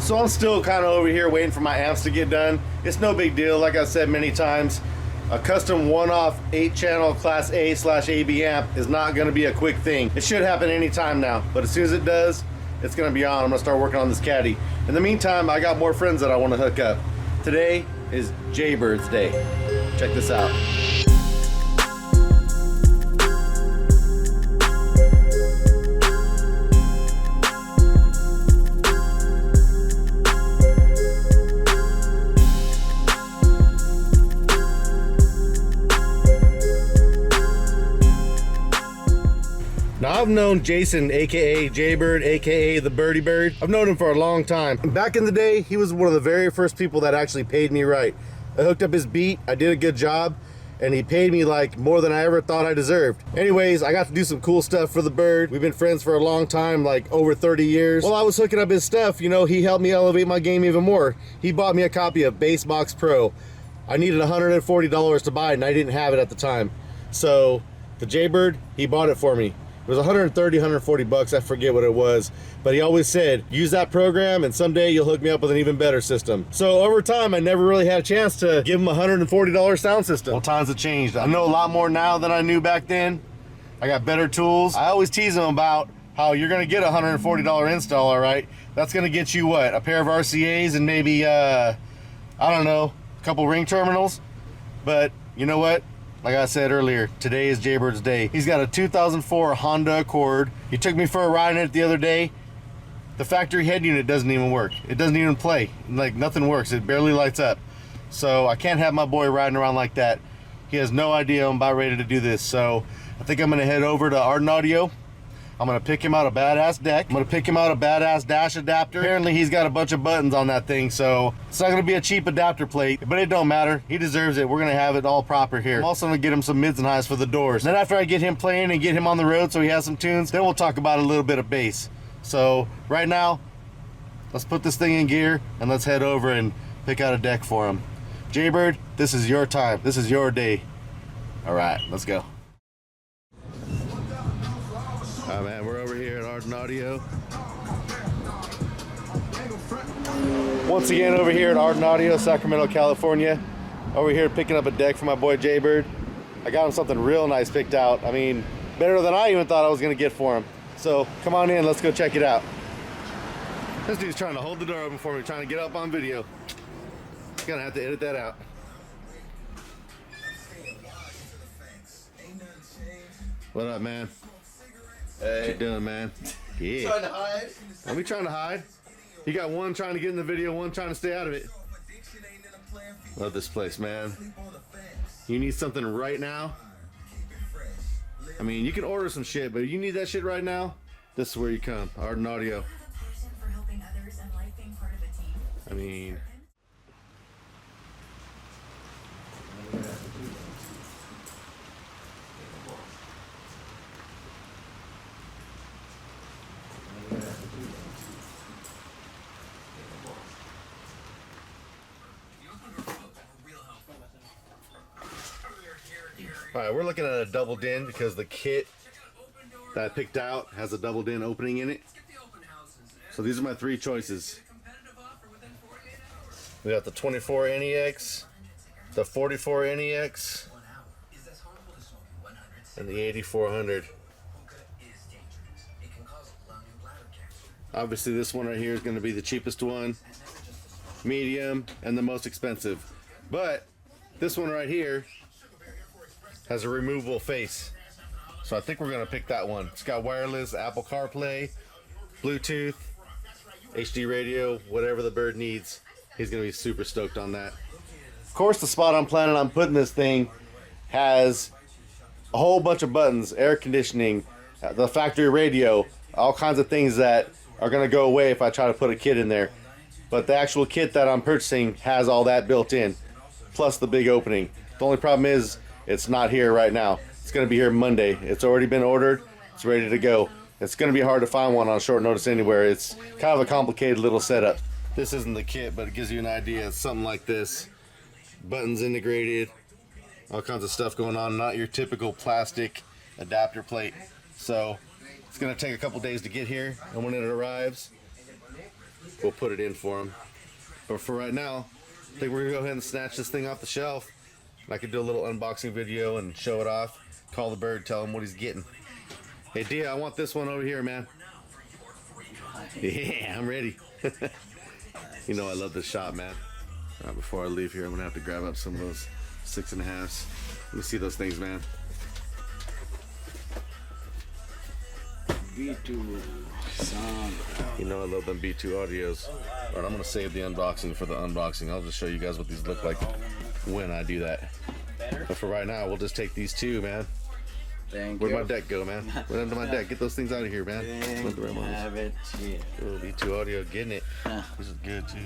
So I'm still kind of over here waiting for my amps to get done. It's no big deal. Like I said many times, a custom one-off 8-channel Class A/AB amp is not going to be a quick thing. It should happen anytime now, but as soon as it does, it's going to be on. I'm going to start working on this caddy. In the meantime, I got more friends that I want to hook up. Today is Jaybirds Day. Check this out. Now I've known Jason, aka Jaybird, aka the Birdie Bird. I've known him for a long time. Back in the day, he was one of the very first people that actually paid me right. I hooked up his beat, I did a good job, and he paid me like more than I ever thought I deserved. Anyways, I got to do some cool stuff for the Bird. We've been friends for a long time, like over 30 years. While I was hooking up his stuff, you know, he helped me elevate my game even more. He bought me a copy of Bassbox Pro. I needed $140 to buy it, and I didn't have it at the time. So the Jaybird, he bought it for me. It was 130, 140 bucks, I forget what it was. But he always said, use that program and someday you'll hook me up with an even better system. So over time, I never really had a chance to give him a $140 sound system. Well, times have changed. I know a lot more now than I knew back then. I got better tools. I always tease him about how you're gonna get a $140 install, all right? That's gonna get you what? A pair of RCAs and maybe, I don't know, a couple ring terminals. But you know what? Like I said earlier, today is Jaybirds Day. He's got a 2004 Honda Accord. He took me for a ride in it the other day. The factory head unit doesn't even work. It doesn't even play. Like, nothing works. It barely lights up. So I can't have my boy riding around like that. He has no idea I'm about ready to do this. So I think I'm gonna head over to Art and Audio. I'm gonna pick him out a badass deck. I'm gonna pick him out a badass dash adapter. Apparently he's got a bunch of buttons on that thing, so it's not gonna be a cheap adapter plate, but it don't matter. He deserves it. We're gonna have it all proper here. I'm also gonna get him some mids and highs for the doors. Then after I get him playing and get him on the road so he has some tunes, then we'll talk about a little bit of bass. So right now, let's put this thing in gear and let's head over and pick out a deck for him. Jaybird, this is your time. This is your day. All right, let's go. All right, man, we're over here at Art and Audio. Once again, over here at Art and Audio, Sacramento, California. Over here picking up a deck for my boy Jaybird. I got him something real nice picked out. I mean, better than I even thought I was gonna get for him. So come on in, let's go check it out. This dude's trying to hold the door open for me, trying to get up on video. Gonna have to edit that out. What up, man? Hey. What you doing, man? Yeah. Trying to hide? Are we trying to hide? You got one trying to get in the video, one trying to stay out of it. Love this place, man. You need something right now? I mean, you can order some shit, but you need that shit right now? This is where you come. Art and Audio. I mean... Alright, we're looking at a double din because the kit that I picked out has a double din opening in it. So these are my three choices. We got the 24 NEX, the 44 NEX, and the 8400. Obviously this one right here is going to be the cheapest one, medium, and the most expensive. But this one right here has a removable face, so I think we're gonna pick that one. It's got wireless, Apple CarPlay, Bluetooth, HD radio, whatever the Bird needs. He's gonna be super stoked on that. Of course, the spot I'm planning on putting this thing has a whole bunch of buttons, air conditioning, the factory radio, all kinds of things that are gonna go away if I try to put a kit in there. But the actual kit that I'm purchasing has all that built in, plus the big opening. The only problem is it's not here right now. It's going to be here Monday. It's already been ordered. It's ready to go. It's going to be hard to find one on short notice anywhere. It's kind of a complicated little setup. This isn't the kit, but it gives you an idea. It's something like this. Buttons integrated. All kinds of stuff going on. Not your typical plastic adapter plate. So it's going to take a couple days to get here. And when it arrives, we'll put it in for him. But for right now, I think we're gonna go ahead and snatch this thing off the shelf. I could do a little unboxing video and show it off. Call the bird, tell him what he's getting. Hey Dia, I want this one over here, man. Yeah, I'm ready. You know I love this shot, man. Before I leave here, I'm gonna have to grab up some of those 6.5s. Let me see those things, man. B2 sound. You know I love them B2 audios. Alright, I'm gonna save the unboxing for the unboxing. I'll just show you guys what these look like when I do that. But for right now, we'll just take these two, man. Where'd my deck go, man? Went under my deck. Get those things out of here, man. Have it here. Oh, B2 audio, getting it. This is good too.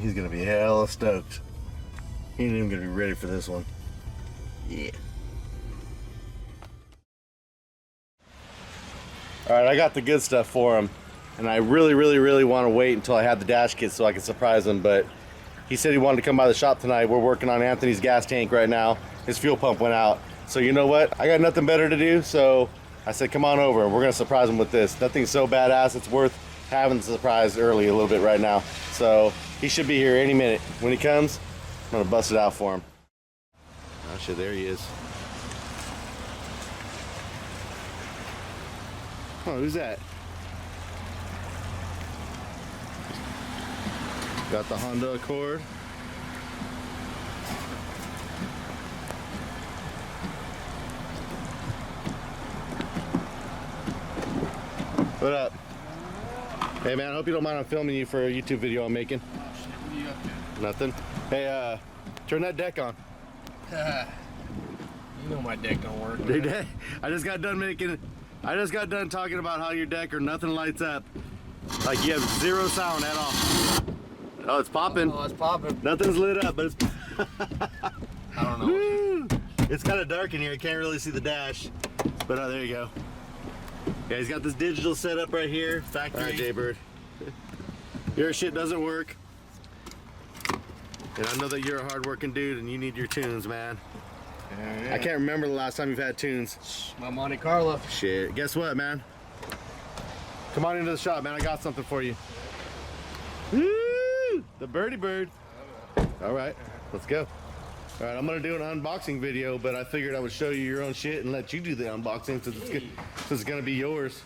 He's gonna be hella stoked. He ain't even gonna be ready for this one. Yeah. All right, I got the good stuff for him, and I really want to wait until I have the dash kit so I can surprise him. But he said he wanted to come by the shop tonight. We're working on Anthony's gas tank right now. His fuel pump went out, so you know what? I got nothing better to do, so I said, come on over. We're gonna surprise him with this. Nothing's so badass. It's worth having the surprise early a little bit right now. So he should be here any minute. When he comes, I'm gonna bust it out for him. Oh shit, there he is. Oh, who's that? Got the Honda Accord. What up? Hey man, I hope you don't mind I'm filming you for a YouTube video I'm making. What are you up to? Nothing. Hey, turn that deck on. You know my deck don't work. Dude, I just got done talking about how your deck or nothing lights up. Like you have zero sound at all. Oh, it's popping. Oh, it's popping. Nothing's lit up, but it's I don't know. Woo! It's kind of dark in here. I can't really see the dash. But oh, there you go. Yeah, he's got this digital setup right here. Factory. All right, Jaybird. Your shit doesn't work. And I know that you're a hard-working dude and you need your tunes, man. Yeah. I can't remember the last time you've had tunes. My Monte Carlo. Shit. Guess what, man? Come on into the shop, man. I got something for you. Woo! The birdie bird. All right, let's go. All right, I'm gonna do an unboxing video, but I figured I would show you your own shit and let you do the unboxing since it's gonna be yours.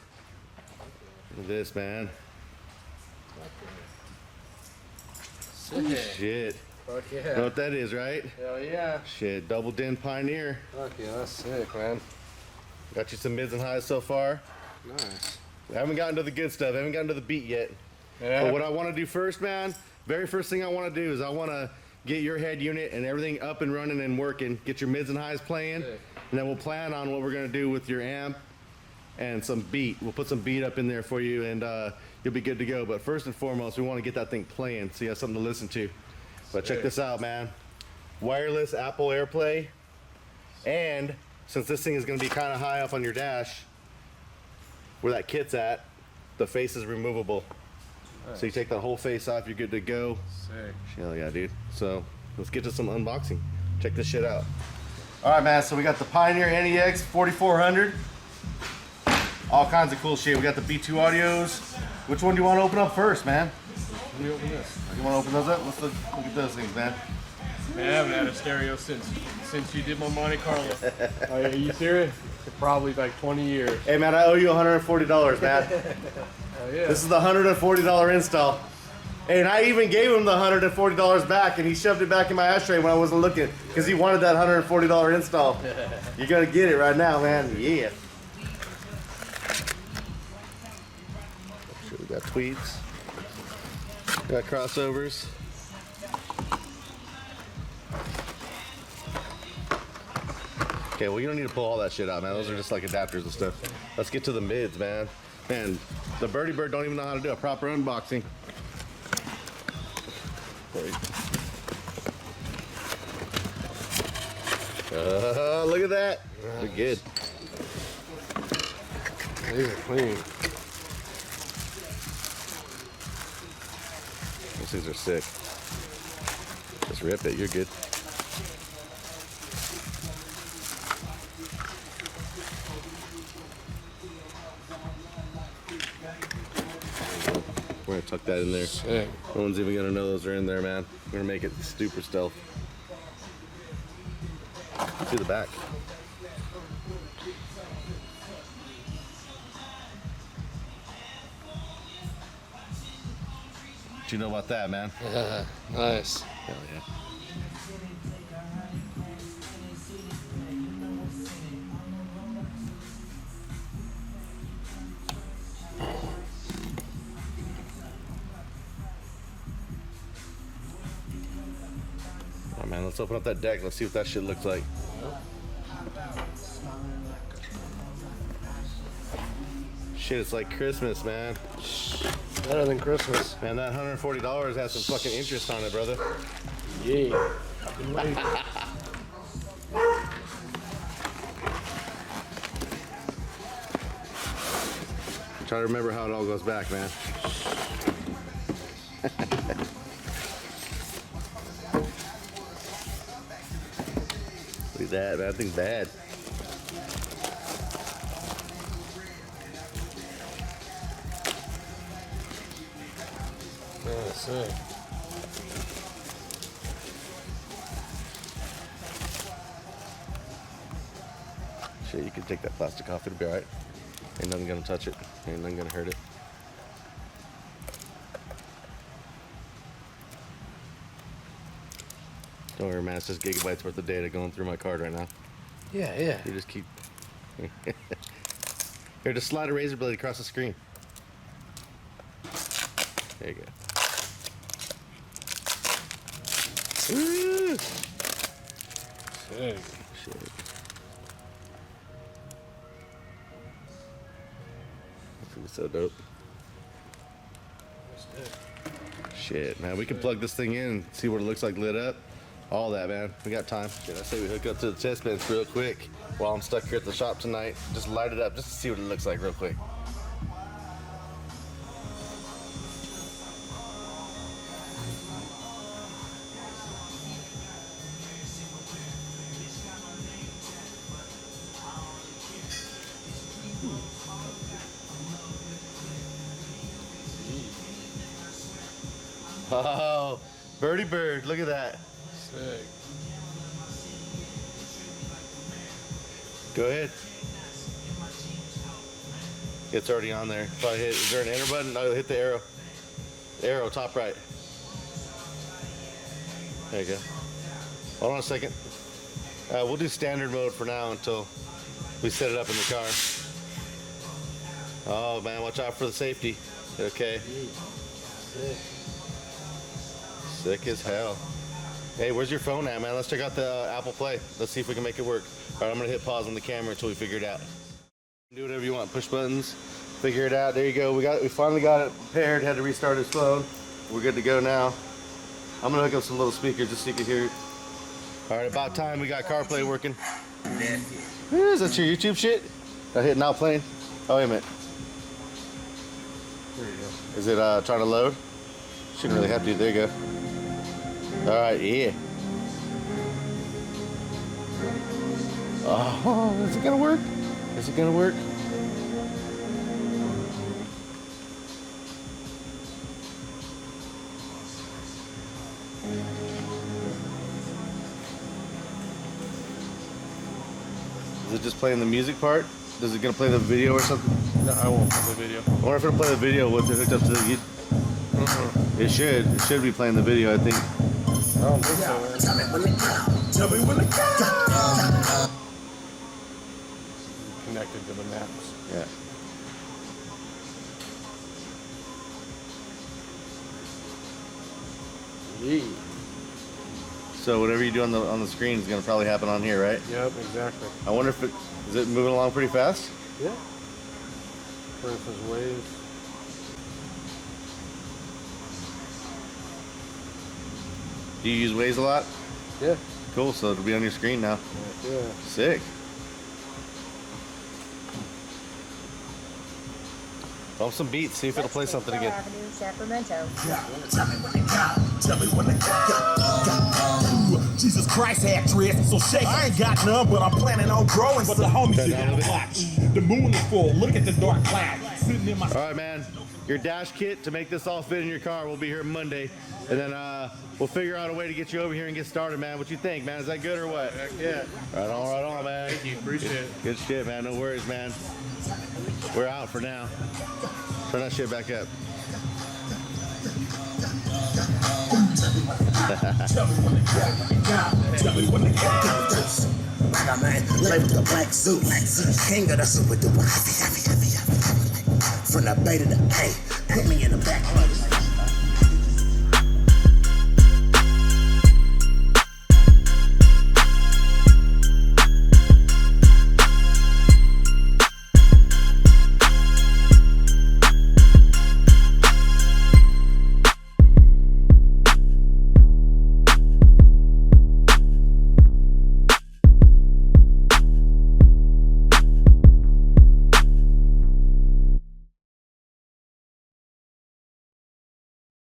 Look at this, man. Sick. Shit. Fuck yeah. You know what that is, right? Hell yeah. Shit, double din Pioneer. Fuck yeah, that's sick, man. Got you some mids and highs so far. Nice. We haven't gotten to the good stuff. Haven't gotten to the beat yet. Yeah. But what I want to do first, man, very first thing I want to do is I want to get your head unit and everything up and running and working. Get your mids and highs playing. Sick. And then we'll plan on what we're going to do with your amp and some beat. We'll put some beat up in there for you and you'll be good to go. But first and foremost, we want to get that thing playing so you have something to listen to. But check this out, man. Wireless Apple AirPlay. And since this thing is going to be kind of high up on your dash, where that kit's at, the face is removable. Nice. So you take that whole face off, you're good to go. Sick. Hell yeah, dude. So let's get to some unboxing. Check this shit out. All right, man, so we got the Pioneer NEX 4400. All kinds of cool shit. We got the B2 audios. Which one do you want to open up first, man? Let me open this. You want to open those up? Let's look at those things, man. Man, I haven't had a stereo since you did my Monte Carlo. Are you serious? Probably like 20 years. Hey, man, I owe you $140, man. Hell yeah. This is the $140 install. And I even gave him the $140 back, and he shoved it back in my ashtray when I wasn't looking, because he wanted that $140 install. You're gonna get it right now, man. Yeah. We got tweeds. We got crossovers. Okay, well, you don't need to pull all that shit out, man. Those are just like adapters and stuff. Let's get to the mids, man. Man, the birdie bird don't even know how to do a proper unboxing. Look at that. They're good. These are clean. Those things are sick. Just rip it. You're good. gonna tuck that in there. Sick. No one's even gonna know those are in there, man. I'm gonna make it super stealth. To the back. What you know about that, man? Nice. Hell yeah. All right, man, let's open up that deck. Let's see what that shit looks like. Shit, it's like Christmas, man. Better than Christmas. Man, that $140 has some fucking interest on it, brother. Yeah. Try to remember how it all goes back, man. Look at that, man. That thing's bad. Yeah, sick. Shit, you can take that plastic off. It'll be alright. Ain't nothing gonna touch it. Ain't nothing gonna hurt it. Don't worry, man. It's just gigabytes worth of data going through my card right now. Yeah, yeah. You just keep. Here, just slide a razor blade across the screen. There you go. Woo! Sick. Shit. That's so dope. Shit, man. We can plug this thing in and see what it looks like lit up. All that, man. We got time. Shit, I say we hook up to the test bench real quick while I'm stuck here at the shop tonight. Just light it up just to see what it looks like real quick. Oh, birdie bird, look at that. Sick. Go ahead. It's already on there. Probably hit, is there an enter button? No, hit the arrow. Arrow, top right. There you go. Hold on a second. We'll do standard mode for now until we set it up in the car. Oh man, watch out for the safety. Okay. Sick. Sick as hell. Hey, where's your phone at, man? Let's check out the Apple Play. Let's see if we can make it work. All right, I'm gonna hit pause on the camera until we figure it out. Do whatever you want. Push buttons. Figure it out. There you go. We finally got it paired. Had to restart his phone. We're good to go now. I'm gonna hook up some little speakers just so you can hear it. All right, about time. We got CarPlay working. Is that your YouTube shit? I hit now playing. Oh, wait a minute. There you go. Is it trying to load? Shouldn't really have to. There you go. All right, yeah. Oh, is it gonna work? Is it gonna work? Is it just playing the music part? Is it gonna play the video or something? No, I won't play the video. I wonder if it'll play the video with it hooked up to the YouTube. It should. It should be playing the video, I think. I don't think so, man. Tell me when to go. Connected to the maps. Yeah. Yee. So whatever you do on the screen is gonna probably happen on here, right? Yep, exactly. I wonder if is it moving along pretty fast? Yeah. For instance, waves. Do you use Waze a lot? Yeah. Cool. So it'll be on your screen now. Yeah. Sick. Bump some beats. See if it'll play something again. Avenue, Sacramento. Tell me when to go. Tell me when to go. Jesus Christ, actress. So shake. I ain't got none, but I'm planning on growing. But the homies Turn are down a gonna bit. watch. The moon is full. Look at the dark clouds. sitting in my. All right, man. Your dash kit to make this all fit in your car will be here Monday, and then we'll figure out a way to get you over here and get started, man. What you think, man? Is that good or what? Heck yeah. Right on, man. Thank you. Appreciate it. Good shit, man. No worries, man. We're out for now. Turn that shit back up. Tell me when to go. Like a man, label the black suit. King of the super duper. From the bay to the A. Put me in the back.